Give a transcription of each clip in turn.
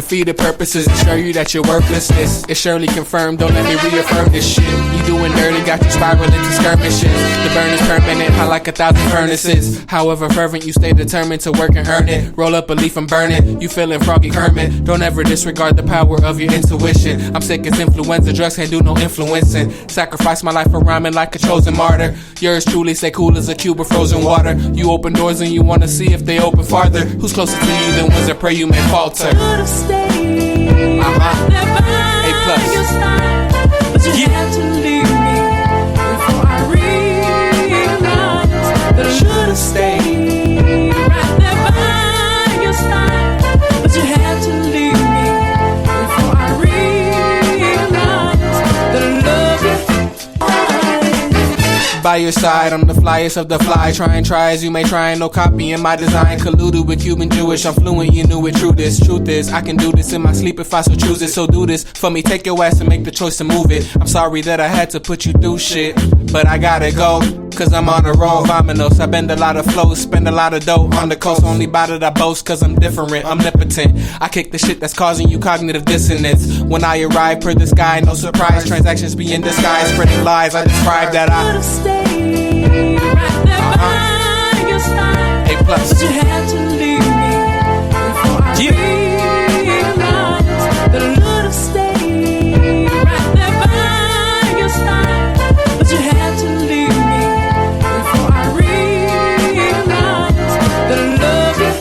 defeated purposes to show you that you're worthlessness. It's surely confirmed, don't let me reaffirm this shit. You doing dirty, got you spiraling into skirmishes. The burn is permanent, hot like 1,000 furnaces. However fervent, you stay determined to work and earn it. Roll up a leaf and burn it, you feeling froggy Kermit. Don't ever disregard the power of your intuition. I'm sick as influenza, drugs can't do no influencing. Sacrifice my life for rhyming like a chosen martyr. Yours truly stay cool as a cube of frozen water. You open doors and you wanna see if they open farther. Who's closer to you than ones that pray you may falter? A+. But you had to leave me before I realized that I should have stayed right there by your side. But you had to leave me before I realized that I love you. By your side, I'm the flyest of the fly. Try as you may try, no copying my design. Colluded with Cuban Jewish, I'm fluent, you knew it. Truth is, I can do this in my sleep if I so choose it. So do this for me, take your ass and make the choice to move it. I'm sorry that I had to put you through shit, but I gotta go, cause I'm on a roll. Vominos, I bend a lot of flows, spend a lot of dough on the coast. Only by that I boast, cause I'm different, omnipotent. I kick the shit that's causing you cognitive dissonance. When I arrive per the sky, no surprise. Transactions be in disguise, spreading lies. I describe that I right there by your side. A+. But you had to leave me before I realized that I should have stayed right there by your side. But you had to leave me before I realized that I love you.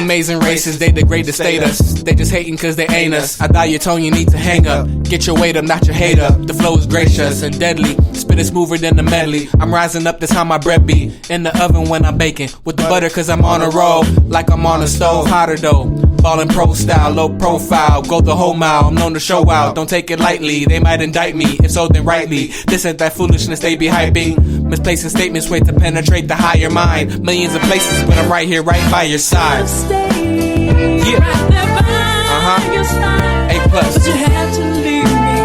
Amazing races, they degrade the status. They just hating cause they ain't us. I dial your tone, you need to hang up. Get your weight up, not your hate up. The flow is gracious and deadly. Spit is smoother than the medley. I'm rising up, that's how my bread be. In the oven when I'm baking. With the butter cause I'm on a roll. Like I'm on a stove, hotter though. Ballin' pro style, low profile. Go the whole mile, I'm known to show out. Don't take it lightly, they might indict me. If so, then rightly. This ain't that foolishness they be hyping. Misplacing statements, wait to penetrate the higher mind. Millions of places, but I'm right here, right by your side. Yeah. Right there by your side. A+. But you had to leave me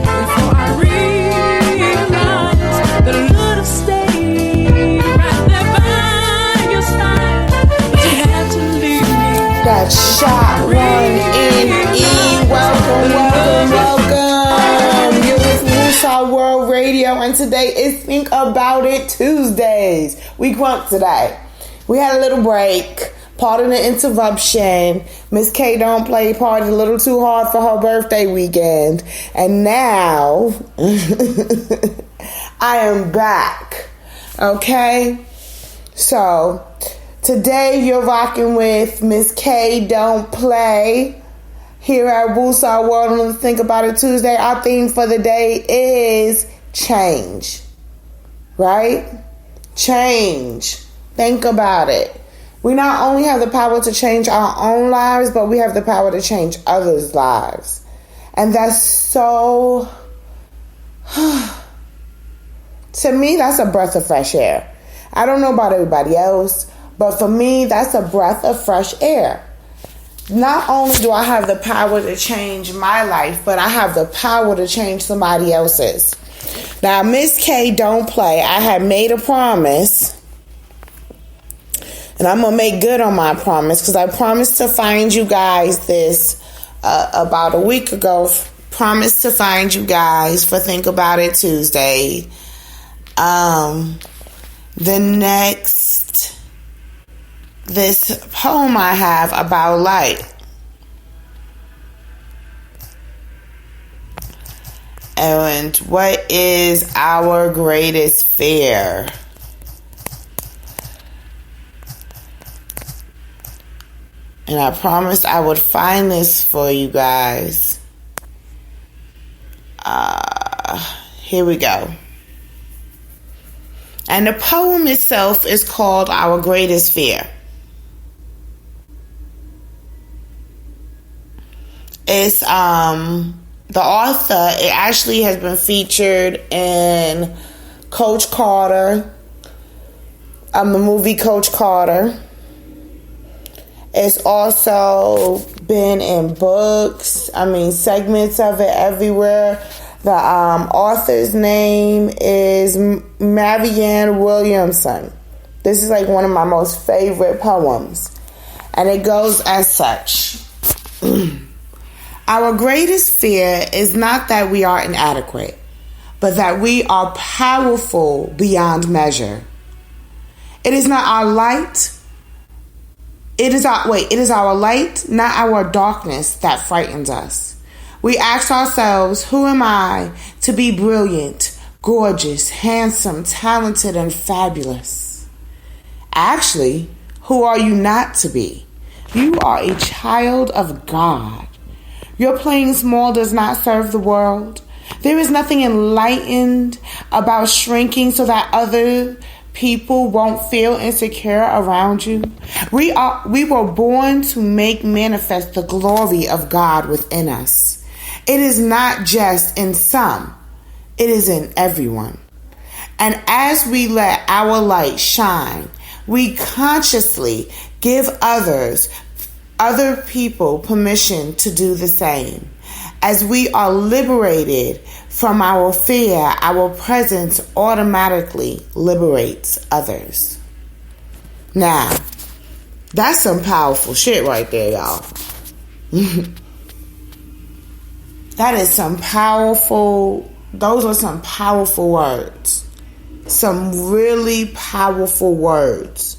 before I realized that I should have stayed right there by your side. But you had to leave me. That shot 1NE. Welcome. You're with WOOSAWORLD Radio, and today is Think About It Tuesdays. We grumped today. We had a little break. Pardon the interruption. Miss K don't play party a little too hard for her birthday weekend. And now I am back. Okay? So today you're rocking with Miss K Don't Play here at WOOSAWORLD on the Think About It Tuesday. Our theme for the day is change. Right? Change. Think about it. We not only have the power to change our own lives, but we have the power to change others' lives. And that's so... to me, that's a breath of fresh air. I don't know about everybody else, but for me, that's a breath of fresh air. Not only do I have the power to change my life, but I have the power to change somebody else's. Now, Miss K Don't Play. I had made a promise. And I'm going to make good on my promise, because I promised to find you guys this about a week ago. Promised to find you guys for Think About It Tuesday. This poem I have about light. And what is our greatest fear? And I promised I would find this for you guys. Here we go. And the poem itself is called Our Greatest Fear. It's the author, it actually has been featured in Coach Carter, the movie Coach Carter. It's also been in books, segments of it everywhere. The author's name is Marianne Williamson. This is like one of my most favorite poems. And it goes as such. Our greatest fear is not that we are inadequate, but that we are powerful beyond measure. It is not our light. It is our light, not our darkness, that frightens us. We ask ourselves, who am I to be brilliant, gorgeous, handsome, talented, and fabulous? Actually, who are you not to be? You are a child of God. Your playing small does not serve the world. There is nothing enlightened about shrinking so that other people won't feel insecure around you. We were born to make manifest the glory of God within us. It is not just in some, it is in everyone. And as we let our light shine, we consciously give other people permission to do the same. As we are liberated from our fear, our presence automatically liberates others. Now, that's some powerful shit right there, y'all. Those are some powerful words. Some really powerful words.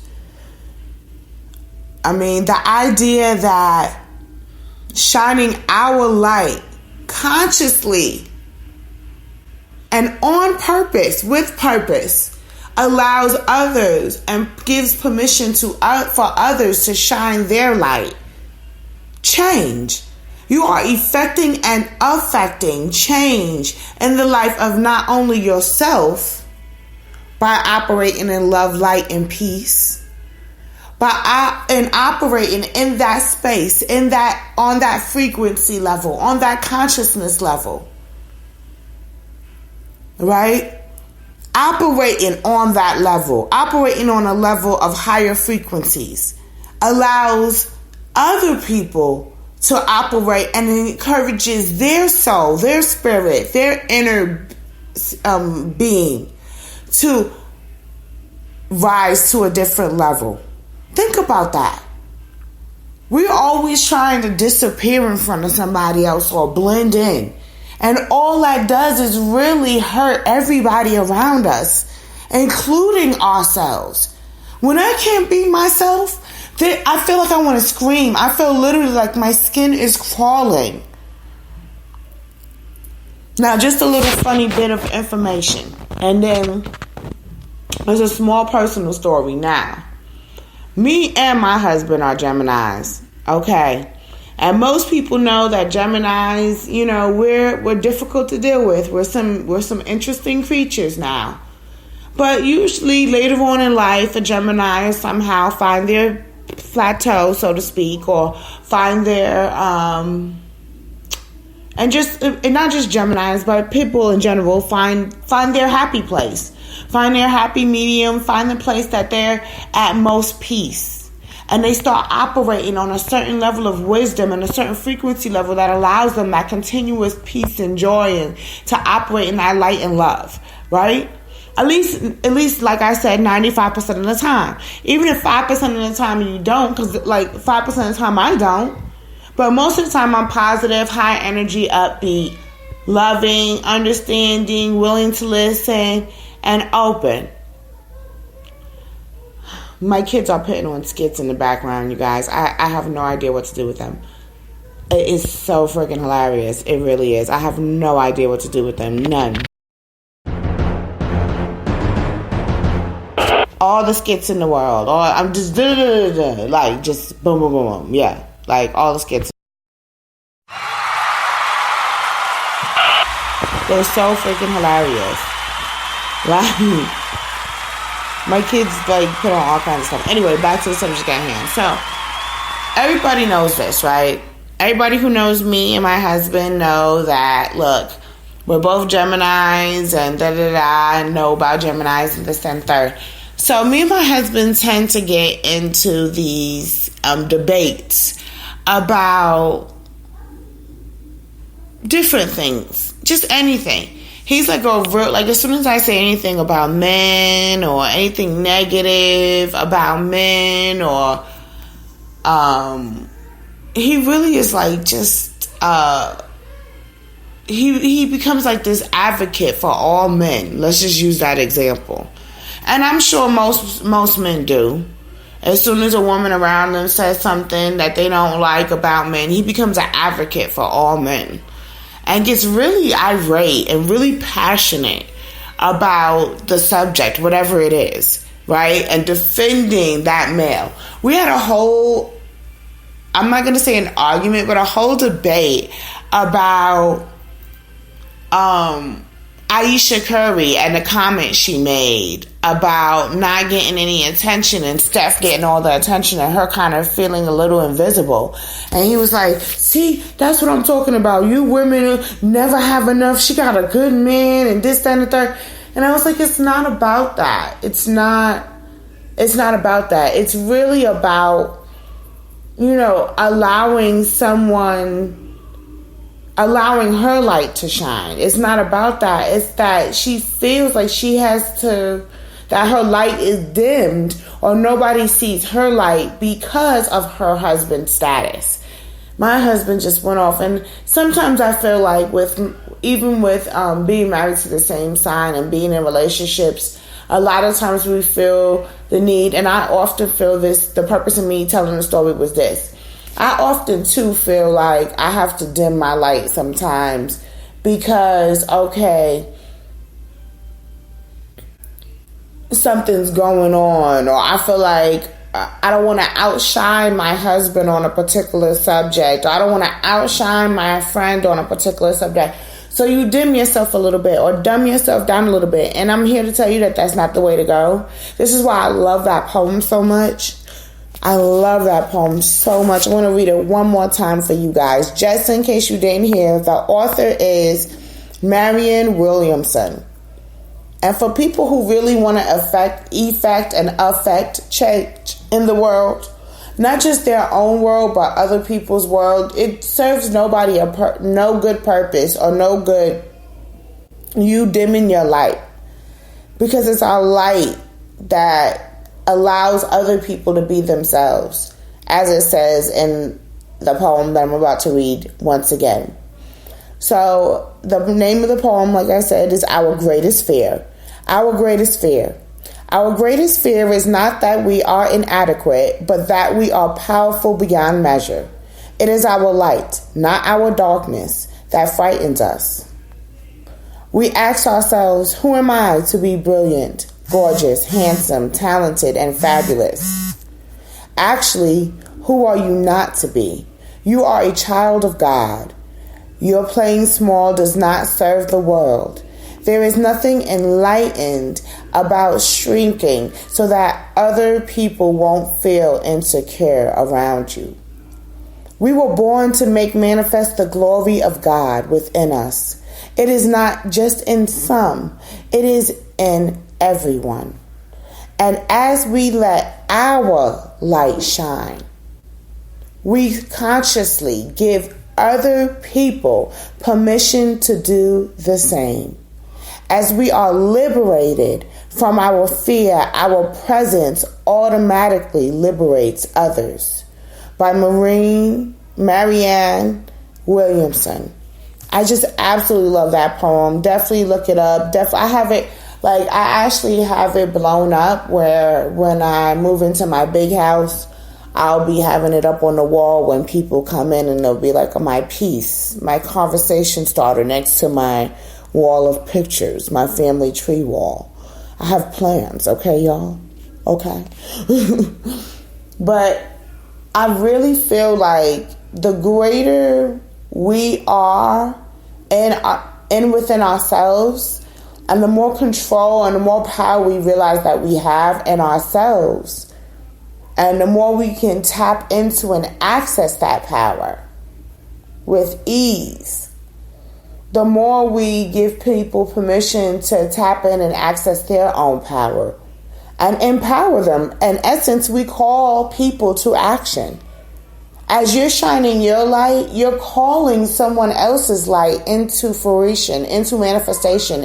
I mean, the idea that shining our light consciously and on purpose, with purpose, allows others and gives permission for others to shine their light. Change. You are effecting and affecting change in the life of not only yourself by operating in love, light, and peace, and operating in that space, on that frequency level, on that consciousness level, right? Operating on that level, operating on a level of higher frequencies, allows other people to operate and encourages their soul, their spirit, their inner being to rise to a different level. Think about that. We're always trying to disappear in front of somebody else or blend in. And all that does is really hurt everybody around us, including ourselves. When I can't be myself, I feel like I want to scream. I feel literally like my skin is crawling. Now, just a little funny bit of information. And then there's a small personal story now. Me and my husband are Geminis, okay? And most people know that Geminis, we're difficult to deal with. We're some interesting creatures now. But usually later on in life, a Gemini somehow find their plateau, so to speak, or find their and not just Geminis, but people in general find their happy place. Find their happy medium, find the place that they're at most peace. And they start operating on a certain level of wisdom and a certain frequency level that allows them that continuous peace and joy and to operate in that light and love, right? At least, like I said, 95% of the time. Even if 5% of the time you don't, because like 5% of the time I don't. But most of the time I'm positive, high energy, upbeat, loving, understanding, willing to listen, and open. My kids are putting on skits in the background, you guys. I have no idea what to do with them. It is so freaking hilarious. It really is. I have no idea what to do with them. None. All the skits in the world. I'm just like just boom, boom, boom, boom. Yeah, like all the skits. They're so freaking hilarious. Like, my kids like put on all kinds of stuff. Anyway, back to the subject at hand. So, everybody knows this, right? Everybody who knows me and my husband know that, look, we're both Geminis and and know about Geminis and this and third. So, me and my husband tend to get into these debates about different things, just anything. He's like as soon as I say anything about men or anything negative about men or he really is like just he becomes like this advocate for all men. Let's just use that example. And I'm sure most men do. As soon as a woman around them says something that they don't like about men, he becomes an advocate for all men and gets really irate and really passionate about the subject, whatever it is, right? And defending that male. We had a whole, I'm not going to say an argument, but a whole debate about Aisha Curry and the comment she made about not getting any attention and Steph getting all the attention and her kind of feeling a little invisible. And he was like, see, that's what I'm talking about. You women never have enough. She got a good man and this, that, and the third. And I was like, it's not about that. It's not about that. It's really about, allowing her light to shine. It's not about that. It's that she feels like that her light is dimmed or nobody sees her light because of her husband's status. My husband just went off, and sometimes I feel like even with being married to the same sign and being in relationships, a lot of times we feel the need, and I often feel this, the purpose of me telling the story was this. I often, too, feel like I have to dim my light sometimes because, okay, something's going on, or I feel like I don't want to outshine my husband on a particular subject, or I don't want to outshine my friend on a particular subject. So you dim yourself a little bit or dumb yourself down a little bit. And I'm here to tell you that that's not the way to go. This is why I love that poem so much. I love that poem so much. I want to read it one more time for you guys. Just in case you didn't hear, the author is Marianne Williamson. And for people who really want to affect change in the world, not just their own world, but other people's world, it serves nobody no good purpose or no good you dimming your light. Because it's our light that allows other people to be themselves, as it says in the poem that I'm about to read once again. So the name of the poem, like I said, is Our Greatest Fear. Our greatest fear. Our greatest fear is not that we are inadequate, but that we are powerful beyond measure. It is our light, not our darkness, that frightens us. We ask ourselves, who am I to be brilliant, gorgeous, handsome, talented, and fabulous? Actually, who are you not to be? You are a child of God. Your playing small does not serve the world. There is nothing enlightened about shrinking so that other people won't feel insecure around you. We were born to make manifest the glory of God within us. It is not just in some, it is in everyone. And as we let our light shine, we consciously give other people permission to do the same. As we are liberated from our fear, our presence automatically liberates others. By Marianne Williamson. I just absolutely love that poem. Definitely look it up. I have it, I actually have it blown up where when I move into my big house, I'll be having it up on the wall when people come in, and it'll be like my piece, my conversation starter next to my wall of pictures, my family tree wall. I have plans, okay, y'all? Okay. But I really feel like the greater we are in within ourselves, and the more control and the more power we realize that we have in ourselves, and the more we can tap into and access that power with ease, the more we give people permission to tap in and access their own power and empower them. In essence, we call people to action. As you're shining your light, you're calling someone else's light into fruition, into manifestation,